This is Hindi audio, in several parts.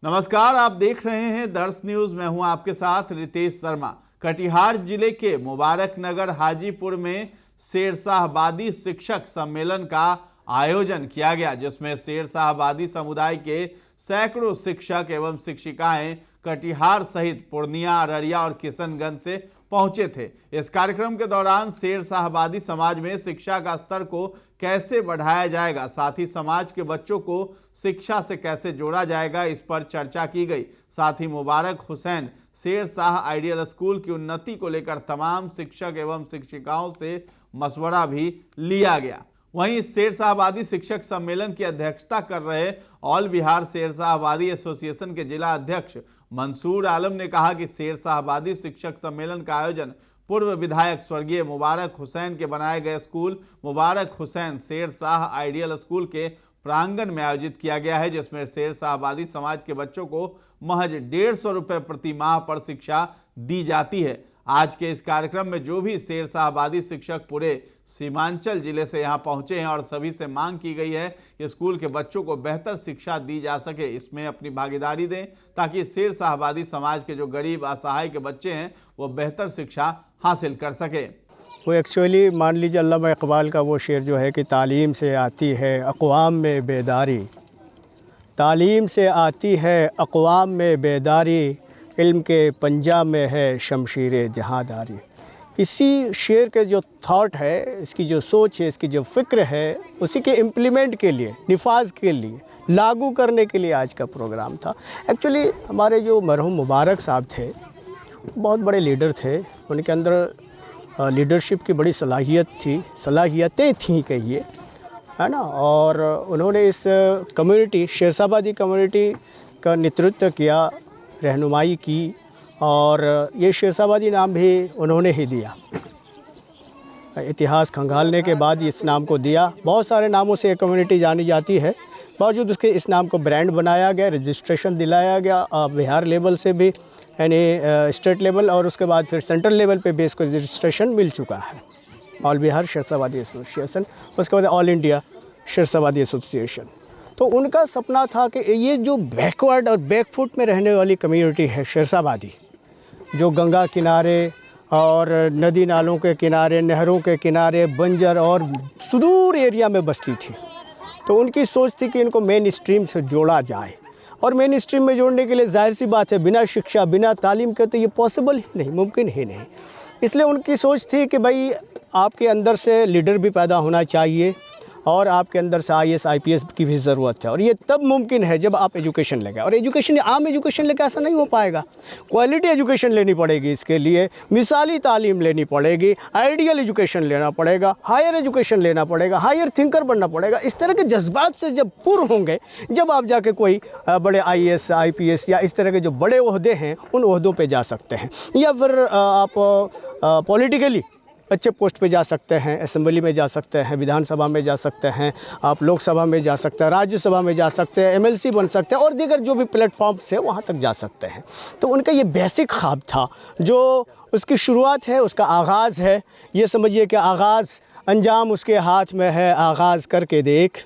नमस्कार, आप देख रहे हैं दर्श न्यूज। मैं हूं आपके साथ रितेश शर्मा। कटिहार जिले के मुबारक नगर हाजीपुर में शेरशाहबादी शिक्षक सम्मेलन का आयोजन किया गया, जिसमें शेरशाहबादी समुदाय के सैकड़ों शिक्षक एवं शिक्षिकाएं कटिहार सहित पूर्णिया, अररिया और किशनगंज से पहुंचे थे। इस कार्यक्रम के दौरान शेरशाहबादी समाज में शिक्षा का स्तर को कैसे बढ़ाया जाएगा, साथ ही समाज के बच्चों को शिक्षा से कैसे जोड़ा जाएगा, इस पर चर्चा की गई। साथ ही मुबारक हुसैन शेरशाह आइडियल स्कूल की उन्नति को लेकर तमाम शिक्षक एवं शिक्षिकाओं से मशवरा भी लिया गया। वहीं शेरशाहबादी शिक्षक सम्मेलन की अध्यक्षता कर रहे ऑल बिहार शेरशाहबादी एसोसिएशन के जिला अध्यक्ष मंसूर आलम ने कहा कि शेरशाहबादी शिक्षक सम्मेलन का आयोजन पूर्व विधायक स्वर्गीय मुबारक हुसैन के बनाए गए स्कूल मुबारक हुसैन शेरशाह आइडियल स्कूल के प्रांगण में आयोजित किया गया है, जिसमें शेरशाहबादी समाज के बच्चों को महज 150 रुपये प्रति माह पर शिक्षा दी जाती है। आज के इस कार्यक्रम में जो भी शेरशाहबादी शिक्षक पूरे सीमांचल जिले से यहां पहुंचे हैं और सभी से मांग की गई है कि स्कूल के बच्चों को बेहतर शिक्षा दी जा सके, इसमें अपनी भागीदारी दें ताकि शेरशाहबादी समाज के जो गरीब असहाय के बच्चे हैं वो बेहतर शिक्षा हासिल कर सके। वो एक्चुअली मान लीजिए अल्लामा इकबाल का वो शेर जो है कि तालीम से आती है अक़वाम में बेदारी, तालीम से आती है अक़वाम में बेदारी, इल्म के पंजाब में है शमशीर जहादारी। इसी शेर के जो थॉट है, इसकी जो सोच है, इसकी जो फ़िक्र है, उसी के इम्प्लीमेंट के लिए, निफाज के लिए, लागू करने के लिए आज का प्रोग्राम था। एक्चुअली हमारे जो मरहूम मुबारक साहब थे बहुत बड़े लीडर थे, उनके अंदर लीडरशिप की बड़ी सलाहियतें थीं कहिए, है ना। और उन्होंने इस कम्युनिटी शेरशाहबादी कम्युनिटी का नेतृत्व किया, रहनुमाई की, और ये शेरशाहबादी नाम भी उन्होंने ही दिया। इतिहास खंगालने के बाद इस नाम को दिया। बहुत सारे नामों से ये कम्युनिटी जानी जाती है, बावजूद उसके इस नाम को ब्रांड बनाया गया, रजिस्ट्रेशन दिलाया गया बिहार लेवल से भी, यानी स्टेट लेवल, और उसके बाद फिर सेंट्रल लेवल पे भी इसको रजिस्ट्रेशन मिल चुका है, ऑल बिहार शेरशाहबादी एसोसिएशन, उसके बाद ऑल इंडिया शेरशाहबादी एसोसिएशन। तो उनका सपना था कि ये जो बैकवर्ड और बैकफुट में रहने वाली कम्युनिटी है शेरशाहबादी, जो गंगा किनारे और नदी नालों के किनारे, नहरों के किनारे, बंजर और सुदूर एरिया में बसती थी, तो उनकी सोच थी कि इनको मेन स्ट्रीम से जोड़ा जाए। और मेन स्ट्रीम में जोड़ने के लिए जाहिर सी बात है, बिना शिक्षा, बिना तालीम के तो ये पॉसिबल ही नहीं, मुमकिन ही नहीं। इसलिए उनकी सोच थी कि भाई आपके अंदर से लीडर भी पैदा होना चाहिए और आपके अंदर से IAS IPS की भी ज़रूरत है, और ये तब मुमकिन है जब आप एजुकेशन लेंगे। और एजुकेशन, आम एजुकेशन लेकर ऐसा नहीं हो पाएगा, क्वालिटी एजुकेशन लेनी पड़ेगी, इसके लिए मिसाली तालीम लेनी पड़ेगी, आइडियल एजुकेशन लेना पड़ेगा, हायर एजुकेशन लेना पड़ेगा, हायर थिंकर बनना पड़ेगा। इस तरह के जज्बात से जब पूर्ण होंगे, जब आप जाके कोई बड़े IAS IPS या इस तरह के जो बड़े ओहदे हैं उन ओहदों पर जा सकते हैं, या फिर आप पॉलिटिकली अच्छे पोस्ट पे जा सकते हैं, असेंबली में जा सकते हैं, विधानसभा में जा सकते हैं, आप लोकसभा में जा सकते हैं, राज्यसभा में जा सकते हैं, MLC बन सकते हैं, और दीगर जो भी प्लेटफॉर्म्स है वहाँ तक जा सकते हैं। तो उनका ये बेसिक ख्वाब था, जो उसकी शुरुआत है, उसका आगाज़ है। ये समझिए कि आगाज़, अंजाम उसके हाथ में है, आगाज़ करके देख,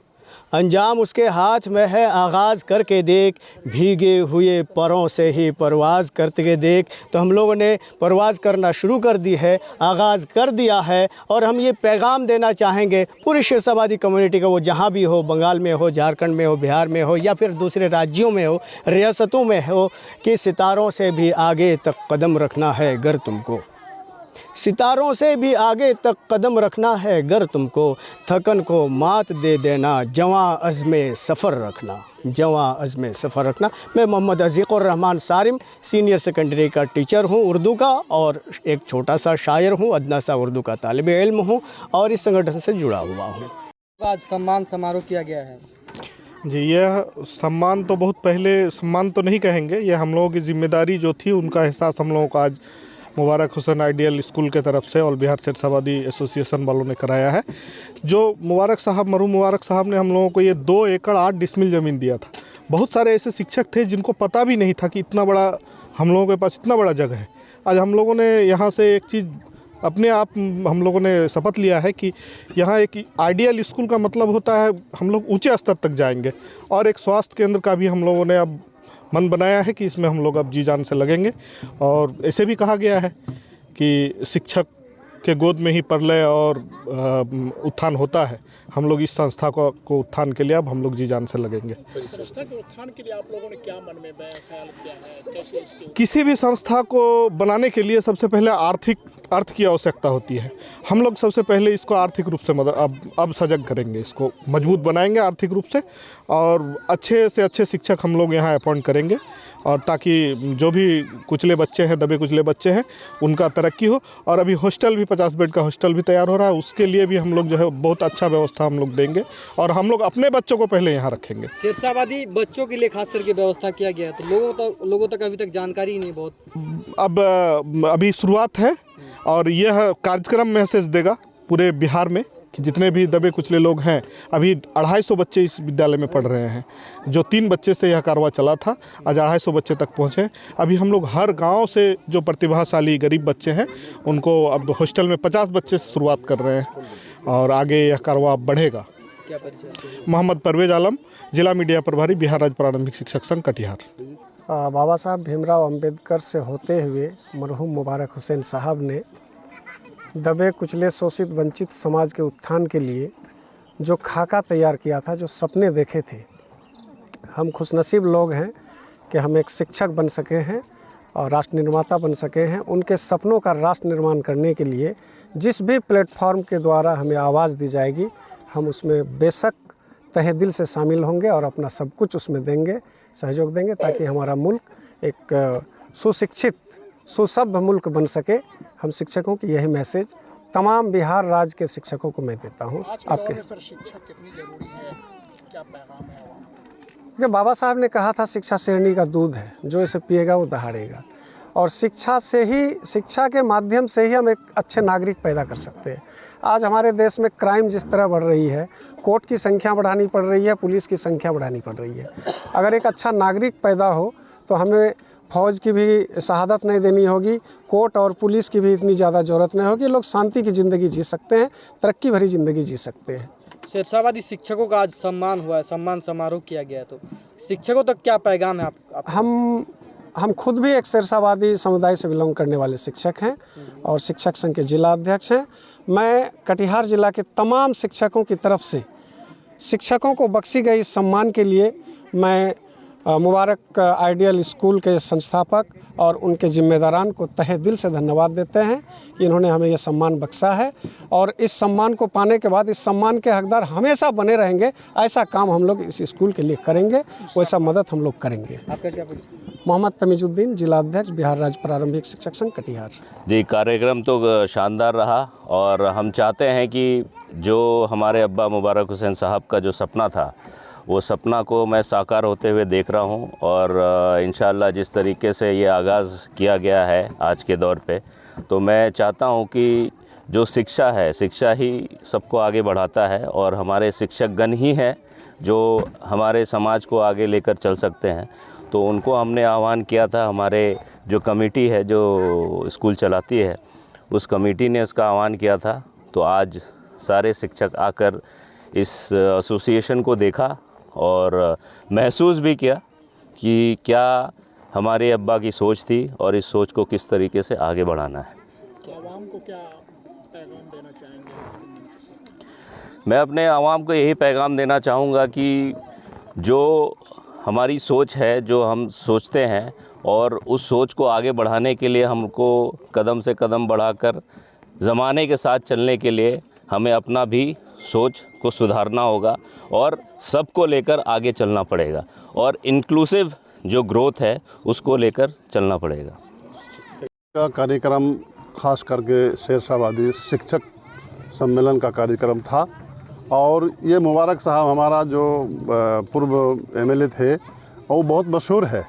अंजाम उसके हाथ में है, आगाज़ करके देख, भीगे हुए परों से ही परवाज़ करके देख। तो हम लोगों ने परवाज़ करना शुरू कर दी है, आगाज़ कर दिया है, और हम ये पैगाम देना चाहेंगे पूरी शेरशाहबादी कम्युनिटी का, वो जहाँ भी हो, बंगाल में हो, झारखंड में हो, बिहार में हो, या फिर दूसरे राज्यों में हो, रियासतों में हो, कि सितारों से भी आगे तक कदम रखना है गर तुमको, सितारों से भी आगे तक कदम रखना है गर तुमको, थकन को मात दे देना, जवां अज़्मे सफ़र रखना, जवां अज़्मे सफ़र रखना। मैं मोहम्मद अज़ीक़ुर रहमान सारिम सीनियर सेकेंडरी का टीचर हूँ उर्दू का, और एक छोटा सा शायर हूँ, अदना सा उर्दू का तालिब इल्म हूँ, और इस संगठन से जुड़ा हुआ हूँ। आज सम्मान समारोह किया गया है जी। यह सम्मान तो बहुत पहले, सम्मान तो नहीं कहेंगे, यह हम लोगों की जिम्मेदारी जो थी उनका एहसास हम लोगों का आज मुबारक हुसैन आइडियल स्कूल के तरफ से ऑल बिहार शेरशाहबादी एसोसिएशन वालों ने कराया है। जो मुबारक साहब, मरहूम मुबारक साहब ने हम लोगों को ये 2 एकड़ 8 डिसमिल ज़मीन दिया था। बहुत सारे ऐसे शिक्षक थे जिनको पता भी नहीं था कि इतना बड़ा हम लोगों के पास इतना बड़ा जगह है। आज हम लोगों ने यहाँ से एक चीज़ अपने आप हम लोगों ने शपथ लिया है कि यहाँ एक आइडियल स्कूल का मतलब होता है हम लोग ऊंचे स्तर तक जाएंगे, और एक स्वास्थ्य केंद्र का भी हम लोगों ने अब मन बनाया है कि इसमें हम लोग अब जी जान से लगेंगे। और ऐसे भी कहा गया है कि शिक्षक के गोद में ही प्रलय और उत्थान होता है। हम लोग इस संस्था को उत्थान के लिए अब हम लोग जी जान से लगेंगे। संस्था के उत्थान के लिए आप लोगों ने क्या मन में ख्याल किया है, कैसे इसके किसी भी संस्था को बनाने के लिए सबसे पहले आर्थिक अर्थ की आवश्यकता होती है। हम लोग सबसे पहले इसको आर्थिक रूप से अब सजग करेंगे, इसको मजबूत बनाएंगे आर्थिक रूप से, और अच्छे से अच्छे शिक्षक हम लोग यहाँ अपॉइंट करेंगे, और ताकि जो भी कुचले बच्चे हैं, दबे कुचले बच्चे हैं, उनका तरक्की हो। और अभी हॉस्टल भी 50 बेड का हॉस्टल भी तैयार हो रहा है, उसके लिए भी हम लोग जो है बहुत अच्छा व्यवस्था हम लोग देंगे, और हम लोग अपने बच्चों को पहले यहाँ रखेंगे। शेरशाहबादी बच्चों के लिए खास करके व्यवस्था किया गया है, तो लोगों तक अभी तक जानकारी नहीं बहुत। अब अभी शुरुआत है, और यह कार्यक्रम मैसेज देगा पूरे बिहार में कि जितने भी दबे कुचले लोग हैं, अभी 250 बच्चे इस विद्यालय में पढ़ रहे हैं। जो 3 बच्चे से यह कारवा चला था, आज 250 बच्चे तक पहुँचे। अभी हम लोग हर गांव से जो प्रतिभाशाली गरीब बच्चे हैं, उनको अब हॉस्टल में 50 बच्चे से शुरुआत कर रहे हैं, और आगे यह कारवा बढ़ेगा। क्या परिचय? मोहम्मद परवेज आलम, जिला मीडिया प्रभारी, बिहार राज्य प्रारंभिक शिक्षक संघ कटिहार। बाबा साहब भीमराव अंबेडकर से होते हुए मरहूम मुबारक हुसैन साहब ने दबे कुचले शोषित वंचित समाज के उत्थान के लिए जो खाका तैयार किया था, जो सपने देखे थे, हम खुशनसीब लोग हैं कि हम एक शिक्षक बन सके हैं और राष्ट्र निर्माता बन सके हैं। उनके सपनों का राष्ट्र निर्माण करने के लिए जिस भी प्लेटफॉर्म के द्वारा हमें आवाज़ दी जाएगी, हम उसमें बेशक तहे दिल से शामिल होंगे और अपना सब कुछ उसमें देंगे, सहयोग देंगे, ताकि हमारा मुल्क एक सुशिक्षित सुसभ्य मुल्क बन सके। हम शिक्षकों की यही मैसेज तमाम बिहार राज्य के शिक्षकों को मैं देता हूँ। आपके सर शिक्षक कितनी जरूरी है, क्या पैगाम है वहाँ? जो बाबा साहब ने कहा था, शिक्षा शेरनी का दूध है, जो इसे पिएगा वो दहाड़ेगा। और शिक्षा के माध्यम से ही हम एक अच्छे नागरिक पैदा कर सकते हैं। आज हमारे देश में क्राइम जिस तरह बढ़ रही है, कोर्ट की संख्या बढ़ानी पड़ रही है, पुलिस की संख्या बढ़ानी पड़ रही है। अगर एक अच्छा नागरिक पैदा हो तो हमें फौज की भी शहादत नहीं देनी होगी, कोर्ट और पुलिस की भी इतनी ज़्यादा ज़रूरत नहीं होगी। लोग शांति की ज़िंदगी जी सकते हैं, तरक्की भरी ज़िंदगी जी सकते हैं। शेरशाहबादी शिक्षकों का आज सम्मान हुआ है, सम्मान समारोह किया गया है, तो शिक्षकों तक क्या पैगाम है आप? हम खुद भी एक शेरशाहबादी समुदाय से बिलोंग करने वाले शिक्षक हैं और शिक्षक संघ के जिला अध्यक्ष हैं। मैं कटिहार जिला के तमाम शिक्षकों की तरफ से शिक्षकों को बख्शी गई सम्मान के लिए मैं मुबारक आइडियल स्कूल के संस्थापक और उनके जिम्मेदारान को तहे दिल से धन्यवाद देते हैं कि इन्होंने हमें यह सम्मान बख्शा है, और इस सम्मान को पाने के बाद इस सम्मान के हकदार हमेशा बने रहेंगे। ऐसा काम हम लोग इस स्कूल के लिए करेंगे, वैसा मदद हम लोग करेंगे। आपका क्या परिचय? मोहम्मद तमीजुद्दीन, जिला अध्यक्ष, बिहार राज्य प्रारंभिक शिक्षक संघ कटिहार। जी, कार्यक्रम तो शानदार रहा, और हम चाहते हैं कि जो हमारे अब्बा मुबारक हुसैन साहब का जो सपना था, वो सपना को मैं साकार होते हुए देख रहा हूँ। और इंशाअल्लाह जिस तरीके से ये आगाज़ किया गया है आज के दौर पे, तो मैं चाहता हूँ कि जो शिक्षा है, शिक्षा ही सबको आगे बढ़ाता है, और हमारे शिक्षकगण ही हैं जो हमारे समाज को आगे लेकर चल सकते हैं। तो उनको हमने आह्वान किया था, हमारे जो कमेटी है जो स्कूल चलाती है, उस कमेटी ने इसका आह्वान किया था। तो आज सारे शिक्षक आकर इस एसोसिएशन को देखा और महसूस भी किया कि क्या हमारे अब्बा की सोच थी और इस सोच को किस तरीके से आगे बढ़ाना है। आवाम को क्या पैगाम देना चाहेंगे? मैं अपने आवाम को यही पैगाम देना चाहूँगा कि जो हमारी सोच है, जो हम सोचते हैं, और उस सोच को आगे बढ़ाने के लिए हमको कदम से कदम बढ़ाकर ज़माने के साथ चलने के लिए हमें अपना भी सोच को सुधारना होगा और सबको लेकर आगे चलना पड़ेगा, और इंक्लूसिव जो ग्रोथ है उसको लेकर चलना पड़ेगा। का कार्यक्रम खास करके शेरशाहबादी शिक्षक सम्मेलन का कार्यक्रम था, और ये मुबारक साहब हमारा जो पूर्व एमएलए थे वो बहुत मशहूर है,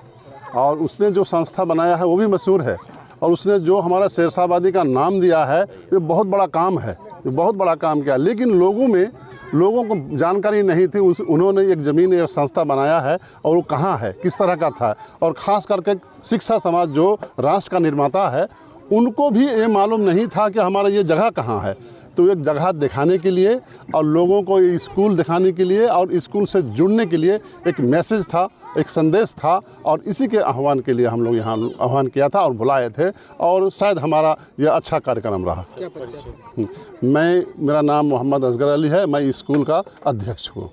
और उसने जो संस्था बनाया है वो भी मशहूर है, और उसने जो हमारा शेरशाहबादी का नाम दिया है ये बहुत बड़ा काम है, ये बहुत बड़ा काम किया। लेकिन लोगों को जानकारी नहीं थी, उन्होंने एक ज़मीन एक संस्था बनाया है, और वो कहाँ है, किस तरह का था, और ख़ास करके शिक्षा समाज जो राष्ट्र का निर्माता है उनको भी ये मालूम नहीं था कि हमारा ये जगह कहाँ है। तो एक जगह दिखाने के लिए और लोगों को ये स्कूल दिखाने के लिए और स्कूल से जुड़ने के लिए एक मैसेज था, एक संदेश था और इसी के आह्वान के लिए हम लोग यहाँ आह्वान किया था और बुलाए थे और शायद हमारा यह अच्छा कार्यक्रम रहा। क्या परिचय? मेरा नाम मोहम्मद असगर अली है, मैं इस स्कूल का अध्यक्ष हूँ।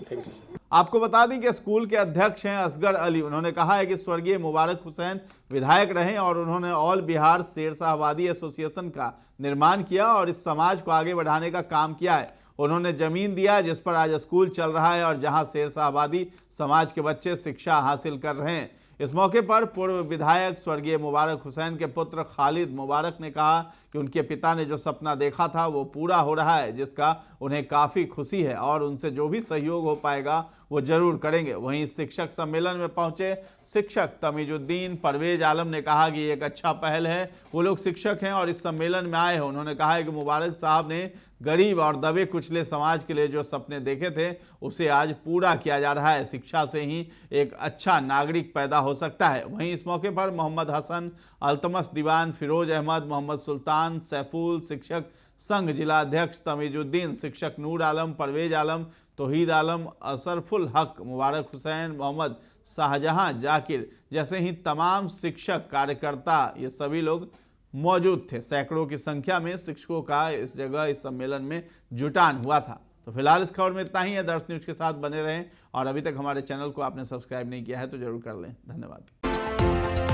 आपको बता दें कि स्कूल के अध्यक्ष हैं असगर अली। उन्होंने कहा है कि स्वर्गीय मुबारक हुसैन विधायक रहे और उन्होंने ऑल बिहार शेरशाहबादी एसोसिएशन का निर्माण किया और इस समाज को आगे बढ़ाने का काम किया है। उन्होंने जमीन दिया जिस पर आज स्कूल चल रहा है और जहां शेरशाहबादी समाज के बच्चे शिक्षा हासिल कर रहे हैं। इस मौके पर पूर्व विधायक स्वर्गीय मुबारक हुसैन के पुत्र खालिद मुबारक ने कहा कि उनके पिता ने जो सपना देखा था वो पूरा हो रहा है, जिसका उन्हें काफ़ी खुशी है और उनसे जो भी सहयोग हो पाएगा वो जरूर करेंगे। वहीं शिक्षक सम्मेलन में पहुंचे शिक्षक तमीजुद्दीन परवेज आलम ने कहा कि एक अच्छा पहल है, वो लोग शिक्षक हैं और इस सम्मेलन में आए हैं। उन्होंने कहा है कि मुबारक साहब ने गरीब और दबे कुचले समाज के लिए जो सपने देखे थे उसे आज पूरा किया जा रहा है। शिक्षा से ही एक अच्छा नागरिक पैदा हो सकता है। वहीं इस मौके पर मोहम्मद हसन, अल्तमस दीवान, फिरोज अहमद, मोहम्मद सुल्तान, सैफुल, शिक्षक संघ जिला अध्यक्ष तमीजुद्दीन, शिक्षक नूर आलम, परवेज आलम, तौहीद आलम, असरफुल हक, मुबारक हुसैन, मोहम्मद शाहजहां जाकिर जैसे ही तमाम शिक्षक कार्यकर्ता ये सभी लोग मौजूद थे। सैकड़ों की संख्या में शिक्षकों का इस जगह इस सम्मेलन में जुटान हुआ था। तो फिलहाल इस खबर में इतना ही है। दर्श न्यूज के साथ बने रहें और अभी तक हमारे चैनल को आपने सब्सक्राइब नहीं किया है तो जरूर कर लें। धन्यवाद।